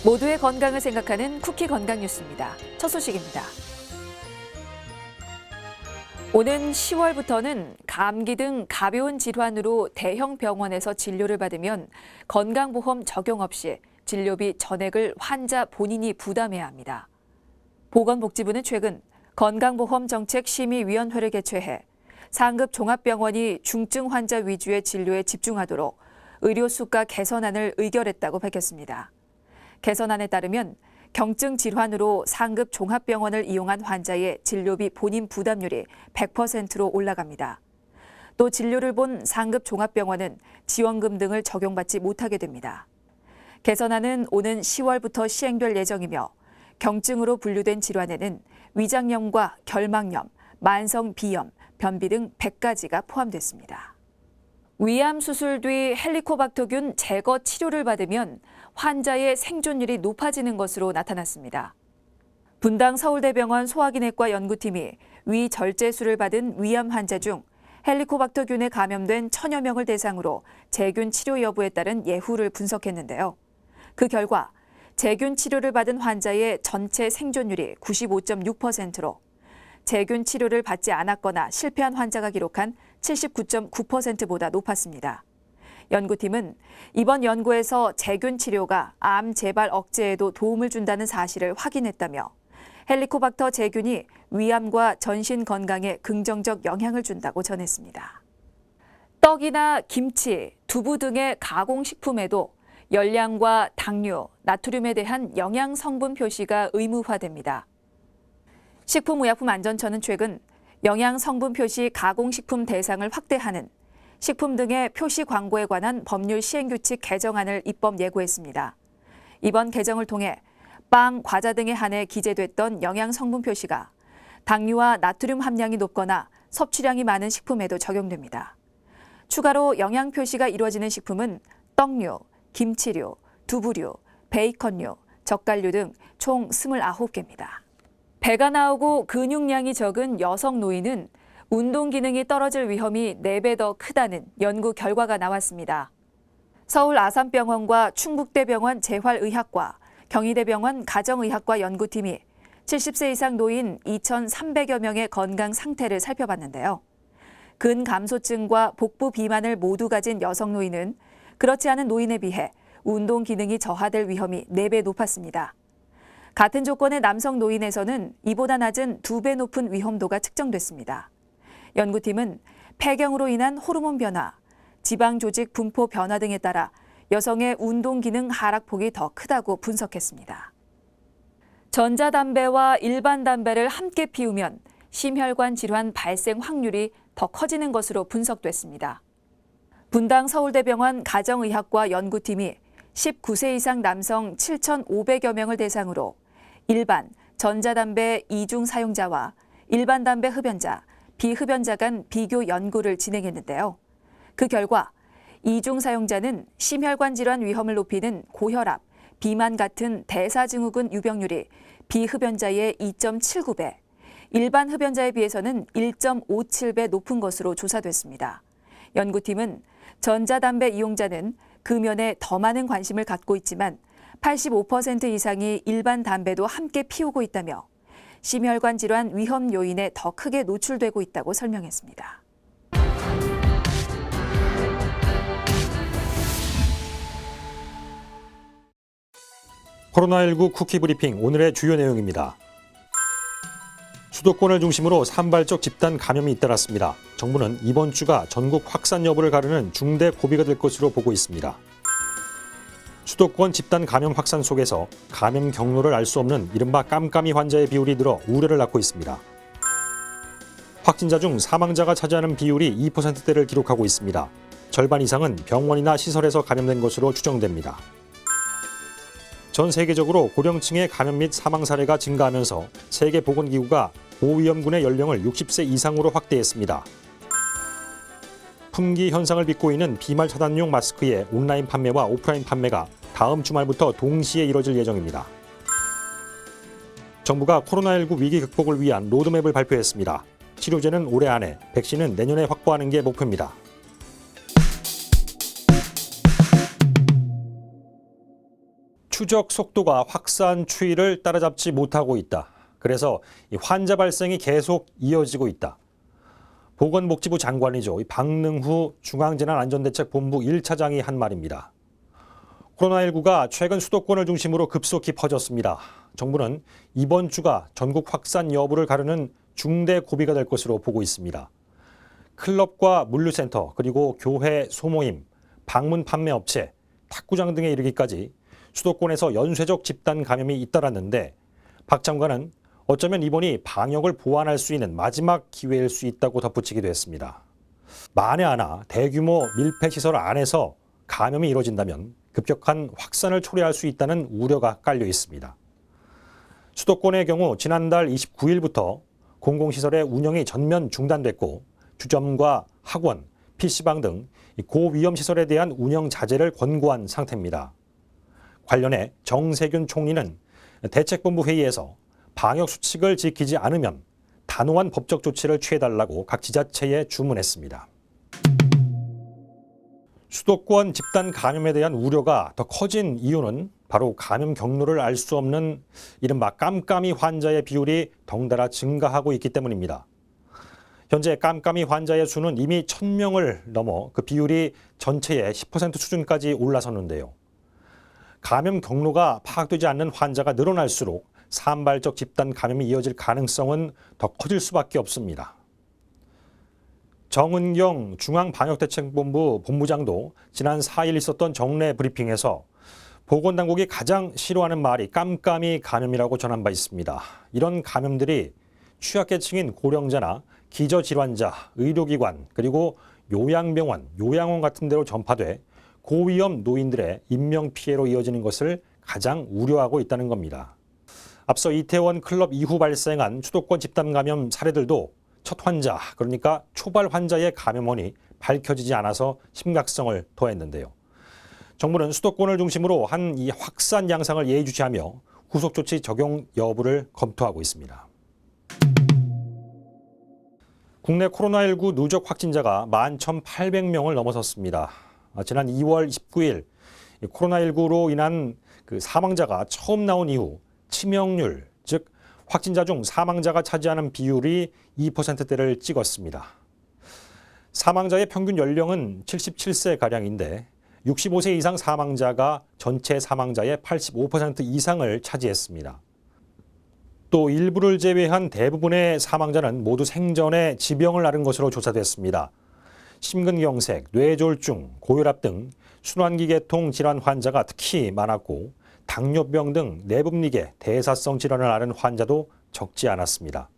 모두의 건강을 생각하는 쿠키 건강 뉴스입니다. 첫 소식입니다. 오는 10월부터는 감기 등 가벼운 질환으로 대형 병원에서 진료를 받으면 건강보험 적용 없이 진료비 전액을 환자 본인이 부담해야 합니다. 보건복지부는 최근 건강보험정책심의위원회를 개최해 상급 종합병원이 중증 환자 위주의 진료에 집중하도록 의료 수가 개선안을 의결했다고 밝혔습니다. 개선안에 따르면 경증 질환으로 상급 종합병원을 이용한 환자의 진료비 본인 부담률이 100%로 올라갑니다. 또 진료를 본 상급 종합병원은 지원금 등을 적용받지 못하게 됩니다. 개선안은 오는 10월부터 시행될 예정이며 경증으로 분류된 질환에는 위장염과 결막염, 만성 비염, 변비 등 100가지가 포함됐습니다. 위암 수술 뒤 헬리코박터균 제거 치료를 받으면 환자의 생존율이 높아지는 것으로 나타났습니다. 분당 서울대병원 소화기내과 연구팀이 위 절제술을 받은 위암 환자 중 헬리코박터균에 감염된 1000여 명을 대상으로 제균 치료 여부에 따른 예후를 분석했는데요. 그 결과 제균 치료를 받은 환자의 전체 생존율이 95.6%로 제균 치료를 받지 않았거나 실패한 환자가 기록한 79.9%보다 높았습니다. 연구팀은 이번 연구에서 제균 치료가 암 재발 억제에도 도움을 준다는 사실을 확인했다며 헬리코박터 제균이 위암과 전신 건강에 긍정적 영향을 준다고 전했습니다. 떡이나 김치, 두부 등의 가공식품에도 열량과 당류, 나트륨에 대한 영양 성분 표시가 의무화됩니다. 식품의약품안전처는 최근 영양 성분 표시 가공식품 대상을 확대하는 식품 등의 표시 광고에 관한 법률 시행규칙 개정안을 입법 예고했습니다. 이번 개정을 통해 빵, 과자 등에 한해 기재됐던 영양 성분 표시가 당류와 나트륨 함량이 높거나 섭취량이 많은 식품에도 적용됩니다. 추가로 영양 표시가 이루어지는 식품은 떡류, 김치류, 두부류, 베이컨류, 젓갈류 등 총 29개입니다. 배가 나오고 근육량이 적은 여성 노인은 운동 기능이 떨어질 위험이 4배 더 크다는 연구 결과가 나왔습니다. 서울 아산병원과 충북대병원 재활의학과, 경희대병원 가정의학과 연구팀이 70세 이상 노인 2,300여 명의 건강 상태를 살펴봤는데요. 근감소증과 복부 비만을 모두 가진 여성 노인은 그렇지 않은 노인에 비해 운동 기능이 저하될 위험이 4배 높았습니다. 같은 조건의 남성 노인에서는 이보다 낮은 2배 높은 위험도가 측정됐습니다. 연구팀은 폐경으로 인한 호르몬 변화, 지방 조직 분포 변화 등에 따라 여성의 운동 기능 하락폭이 더 크다고 분석했습니다. 전자담배와 일반 담배를 함께 피우면 심혈관 질환 발생 확률이 더 커지는 것으로 분석됐습니다. 분당 서울대병원 가정의학과 연구팀이 19세 이상 남성 7,500여 명을 대상으로 일반, 전자담배 이중 사용자와 일반 담배 흡연자, 비흡연자 간 비교 연구를 진행했는데요. 그 결과 이중 사용자는 심혈관 질환 위험을 높이는 고혈압, 비만 같은 대사증후군 유병률이 비흡연자의 2.79배, 일반 흡연자에 비해서는 1.57배 높은 것으로 조사됐습니다. 연구팀은 전자담배 이용자는 금연에 더 많은 관심을 갖고 있지만 85% 이상이 일반 담배도 함께 피우고 있다며 심혈관 질환 위험 요인에 더 크게 노출되고 있다고 설명했습니다. 코로나19 쿠키 브리핑 오늘의 주요 내용입니다. 수도권을 중심으로 산발적 집단 감염이 잇따랐습니다. 정부는 이번 주가 전국 확산 여부를 가르는 중대 고비가 될 것으로 보고 있습니다. 수도권 집단 감염 확산 속에서 감염 경로를 알 수 없는 이른바 깜깜이 환자의 비율이 늘어 우려를 낳고 있습니다. 확진자 중 사망자가 차지하는 비율이 2%대를 기록하고 있습니다. 절반 이상은 병원이나 시설에서 감염된 것으로 추정됩니다. 전 세계적으로 고령층의 감염 및 사망 사례가 증가하면서 세계보건기구가 고위험군의 연령을 60세 이상으로 확대했습니다. 품귀 현상을 빚고 있는 비말 차단용 마스크의 온라인 판매와 오프라인 판매가 다음 주말부터 동시에 이뤄질 예정입니다. 정부가 코로나19 위기 극복을 위한 로드맵을 발표했습니다. 치료제는 올해 안에, 백신은 내년에 확보하는 게 목표입니다. 추적 속도가 확산 추이를 따라잡지 못하고 있다. 그래서 이 환자 발생이 계속 이어지고 있다. 보건복지부 장관이죠. 박능후 중앙재난안전대책본부 1차장이 한 말입니다. 코로나19가 최근 수도권을 중심으로 급속히 퍼졌습니다. 정부는 이번 주가 전국 확산 여부를 가르는 중대 고비가 될 것으로 보고 있습니다. 클럽과 물류센터, 그리고 교회 소모임, 방문 판매 업체, 탁구장 등에 이르기까지 수도권에서 연쇄적 집단 감염이 잇따랐는데 박 장관은 어쩌면 이번이 방역을 보완할 수 있는 마지막 기회일 수 있다고 덧붙이기도 했습니다. 만에 하나 대규모 밀폐시설 안에서 감염이 이뤄진다면 급격한 확산을 초래할 수 있다는 우려가 깔려 있습니다. 수도권의 경우 지난달 29일부터 공공시설의 운영이 전면 중단됐고 주점과 학원, PC방 등 고위험 시설에 대한 운영 자제를 권고한 상태입니다. 관련해 정세균 총리는 대책본부 회의에서 방역 수칙을 지키지 않으면 단호한 법적 조치를 취해달라고 각 지자체에 주문했습니다. 수도권 집단 감염에 대한 우려가 더 커진 이유는 바로 감염 경로를 알 수 없는 이른바 깜깜이 환자의 비율이 덩달아 증가하고 있기 때문입니다. 현재 깜깜이 환자의 수는 이미 1,000명을 넘어 그 비율이 전체의 10% 수준까지 올라섰는데요. 감염 경로가 파악되지 않는 환자가 늘어날수록 산발적 집단 감염이 이어질 가능성은 더 커질 수밖에 없습니다. 정은경 중앙방역대책본부 본부장도 지난 4일 있었던 정례 브리핑에서 보건당국이 가장 싫어하는 말이 깜깜이 감염이라고 전한 바 있습니다. 이런 감염들이 취약계층인 고령자나 기저질환자, 의료기관, 그리고 요양병원, 요양원 같은 데로 전파돼 고위험 노인들의 인명피해로 이어지는 것을 가장 우려하고 있다는 겁니다. 앞서 이태원 클럽 이후 발생한 수도권 집단 감염 사례들도 첫 환자, 그러니까 초발 환자의 감염원이 밝혀지지 않아서 심각성을 더했는데요. 정부는 수도권을 중심으로 한 이 확산 양상을 예의주시하며 후속 조치 적용 여부를 검토하고 있습니다. 국내 코로나19 누적 확진자가 11,800명을 넘어섰습니다. 지난 2월 19일 코로나19로 인한 그 사망자가 처음 나온 이후 치명률, 즉 확진자 중 사망자가 차지하는 비율이 2%대를 찍었습니다. 사망자의 평균 연령은 77세가량인데 65세 이상 사망자가 전체 사망자의 85% 이상을 차지했습니다. 또 일부를 제외한 대부분의 사망자는 모두 생전에 지병을 앓은 것으로 조사됐습니다. 심근경색, 뇌졸중, 고혈압 등 순환기 계통 질환 환자가 특히 많았고 당뇨병 등 내분비계, 대사성 질환을 앓은 환자도 적지 않았습니다.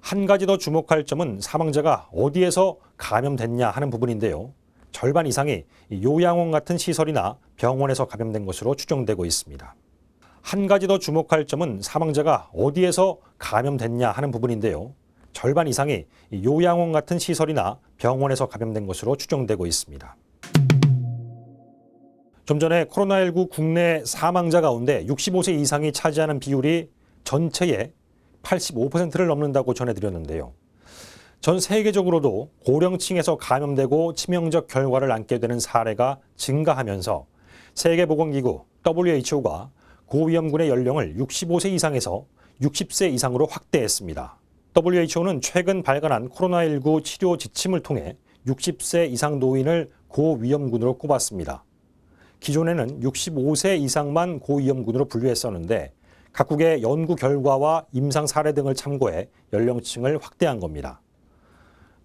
한 가지 더 주목할 점은 사망자가 어디에서 감염됐냐 하는 부분인데요. 절반 이상이 요양원 같은 시설이나 병원에서 감염된 것으로 추정되고 있습니다. 한 가지 더 주목할 점은 사망자가 어디에서 감염됐냐 하는 부분인데요. 절반 이상이 요양원 같은 시설이나 병원에서 감염된 것으로 추정되고 있습니다. 좀 전에 코로나19 국내 사망자 가운데 65세 이상이 차지하는 비율이 전체의 85%를 넘는다고 전해드렸는데요. 전 세계적으로도 고령층에서 감염되고 치명적 결과를 안게 되는 사례가 증가하면서 세계보건기구 WHO가 고위험군의 연령을 65세 이상에서 60세 이상으로 확대했습니다. WHO는 최근 발간한 코로나19 치료 지침을 통해 60세 이상 노인을 고위험군으로 꼽았습니다. 기존에는 65세 이상만 고위험군으로 분류했었는데 각국의 연구 결과와 임상 사례 등을 참고해 연령층을 확대한 겁니다.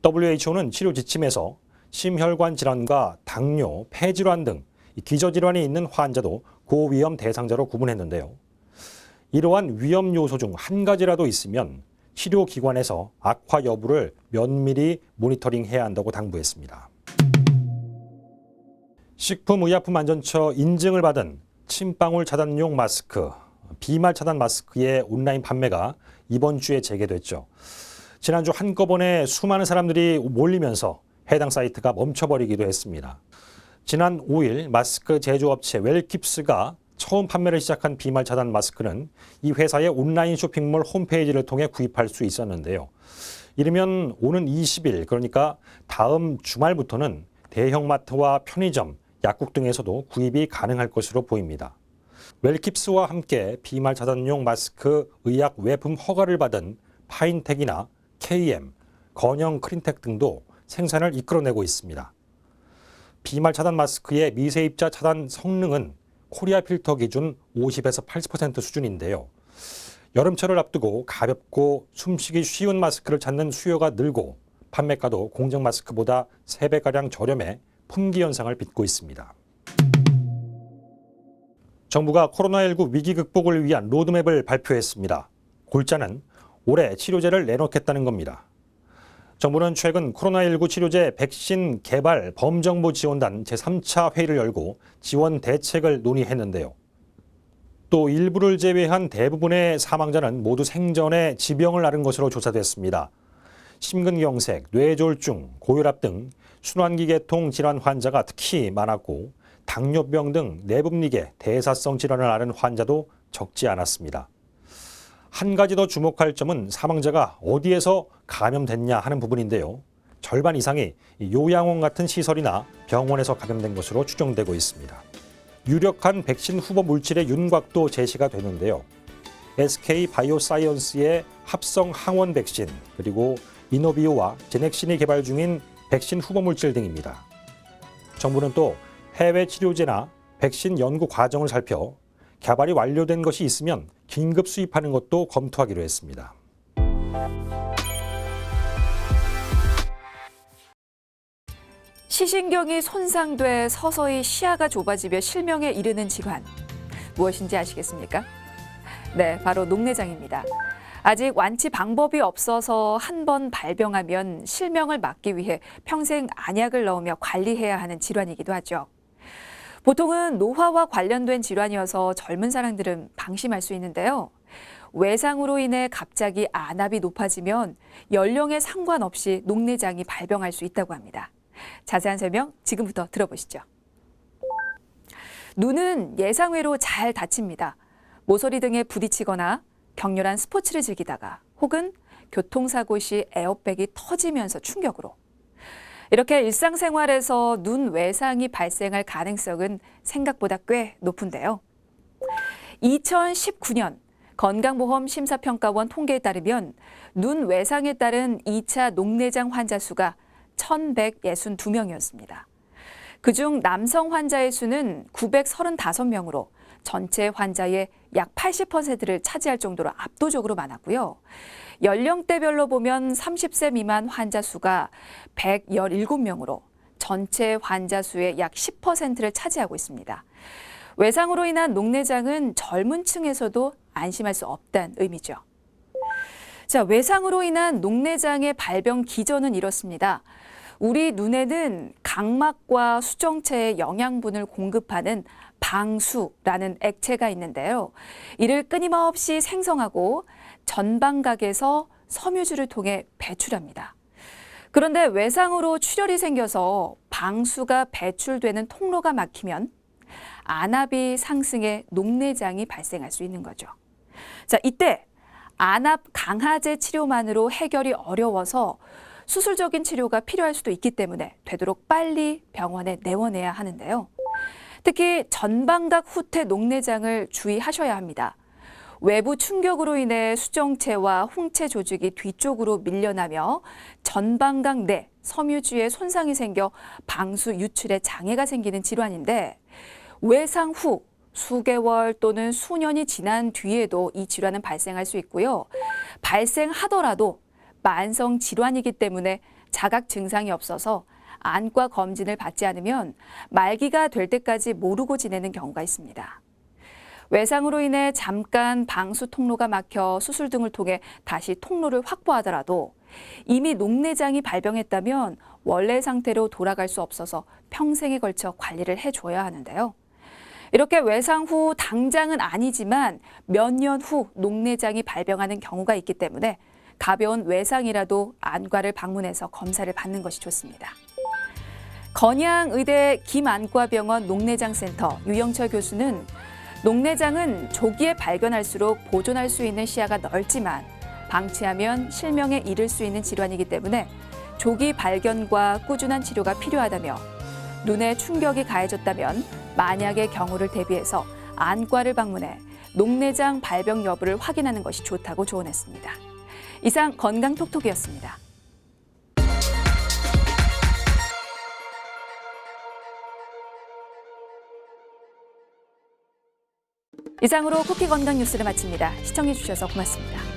WHO는 치료 지침에서 심혈관 질환과 당뇨, 폐질환 등 기저질환이 있는 환자도 고위험 대상자로 구분했는데요. 이러한 위험 요소 중 한 가지라도 있으면 치료기관에서 악화 여부를 면밀히 모니터링해야 한다고 당부했습니다. 식품의약품안전처 인증을 받은 침방울 차단용 마스크, 비말 차단 마스크의 온라인 판매가 이번 주에 재개됐죠. 지난주 한꺼번에 수많은 사람들이 몰리면서 해당 사이트가 멈춰버리기도 했습니다. 지난 5일 마스크 제조업체 웰킵스가 처음 판매를 시작한 비말 차단 마스크는 이 회사의 온라인 쇼핑몰 홈페이지를 통해 구입할 수 있었는데요. 이르면 오는 20일, 그러니까 다음 주말부터는 대형마트와 편의점, 약국 등에서도 구입이 가능할 것으로 보입니다. 웰킵스와 함께 비말 차단용 마스크 의약 외품 허가를 받은 파인텍이나 KM, 건영 크린텍 등도 생산을 이끌어내고 있습니다. 비말 차단 마스크의 미세입자 차단 성능은 코리아 필터 기준 50에서 80% 수준인데요. 여름철을 앞두고 가볍고 숨쉬기 쉬운 마스크를 찾는 수요가 늘고 판매가도 공정 마스크보다 3배가량 저렴해 품귀 현상을 빚고 있습니다. 정부가 코로나19 위기 극복을 위한 로드맵을 발표했습니다. 골자는 올해 치료제를 내놓겠다는 겁니다. 정부는 최근 코로나19 치료제 백신 개발 범정부 지원단 제3차 회의를 열고 지원 대책을 논의했는데요. 또 일부를 제외한 대부분의 사망자는 모두 생전에 지병을 앓은 것으로 조사됐습니다. 심근경색, 뇌졸중, 고혈압 등 순환기계통 질환 환자가 특히 많았고 당뇨병 등 내분비계, 대사성 질환을 앓은 환자도 적지 않았습니다. 한 가지 더 주목할 점은 사망자가 어디에서 감염됐냐 하는 부분인데요. 절반 이상이 요양원 같은 시설이나 병원에서 감염된 것으로 추정되고 있습니다. 유력한 백신 후보 물질의 윤곽도 제시가 되는데요. SK 바이오사이언스의 합성 항원 백신, 그리고 이노비오와 제넥신이 개발 중인 백신 후보 물질 등입니다. 정부는 또 해외 치료제나 백신 연구 과정을 살펴 개발이 완료된 것이 있으면 긴급 수입하는 것도 검토하기로 했습니다. 시신경이 손상돼 서서히 시야가 좁아지며 실명에 이르는 질환. 무엇인지 아시겠습니까? 네, 바로 녹내장입니다. 아직 완치 방법이 없어서 한 번 발병하면 실명을 막기 위해 평생 안약을 넣으며 관리해야 하는 질환이기도 하죠. 보통은 노화와 관련된 질환이어서 젊은 사람들은 방심할 수 있는데요. 외상으로 인해 갑자기 안압이 높아지면 연령에 상관없이 녹내장이 발병할 수 있다고 합니다. 자세한 설명 지금부터 들어보시죠. 눈은 예상외로 잘 다칩니다. 모서리 등에 부딪히거나 격렬한 스포츠를 즐기다가 혹은 교통사고 시 에어백이 터지면서 충격으로. 이렇게 일상생활에서 눈 외상이 발생할 가능성은 생각보다 꽤 높은데요. 2019년 건강보험심사평가원 통계에 따르면 눈 외상에 따른 2차 녹내장 환자 수가 1,162명이었습니다. 그중 남성 환자의 수는 935명으로 전체 환자의 약 80%를 차지할 정도로 압도적으로 많았고요. 연령대별로 보면 30세 미만 환자 수가 117명으로 전체 환자 수의 약 10%를 차지하고 있습니다. 외상으로 인한 녹내장은 젊은 층에서도 안심할 수 없다는 의미죠. 자, 외상으로 인한 녹내장의 발병 기전은 이렇습니다. 우리 눈에는 각막과 수정체에 영양분을 공급하는 방수라는 액체가 있는데요. 이를 끊임없이 생성하고 전방각에서 섬유질을 통해 배출합니다. 그런데 외상으로 출혈이 생겨서 방수가 배출되는 통로가 막히면 안압이 상승해 녹내장이 발생할 수 있는 거죠. 자, 이때 안압 강화제 치료만으로 해결이 어려워서 수술적인 치료가 필요할 수도 있기 때문에 되도록 빨리 병원에 내원해야 하는데요. 특히 전방각 후퇴 녹내장을 주의하셔야 합니다. 외부 충격으로 인해 수정체와 홍채 조직이 뒤쪽으로 밀려나며 전방각 내 섬유주에 손상이 생겨 방수 유출에 장애가 생기는 질환인데 외상 후 수개월 또는 수년이 지난 뒤에도 이 질환은 발생할 수 있고요. 발생하더라도 만성 질환이기 때문에 자각 증상이 없어서 안과 검진을 받지 않으면 말기가 될 때까지 모르고 지내는 경우가 있습니다. 외상으로 인해 잠깐 방수 통로가 막혀 수술 등을 통해 다시 통로를 확보하더라도 이미 녹내장이 발병했다면 원래 상태로 돌아갈 수 없어서 평생에 걸쳐 관리를 해줘야 하는데요. 이렇게 외상 후 당장은 아니지만 몇 년 후 녹내장이 발병하는 경우가 있기 때문에 가벼운 외상이라도 안과를 방문해서 검사를 받는 것이 좋습니다. 건양의대 김안과병원 녹내장센터 유영철 교수는 녹내장은 조기에 발견할수록 보존할 수 있는 시야가 넓지만 방치하면 실명에 이를 수 있는 질환이기 때문에 조기 발견과 꾸준한 치료가 필요하다며 눈에 충격이 가해졌다면 만약의 경우를 대비해서 안과를 방문해 녹내장 발병 여부를 확인하는 것이 좋다고 조언했습니다. 이상 건강톡톡이었습니다. 이상으로 쿠키 건강 뉴스를 마칩니다. 시청해 주셔서 고맙습니다.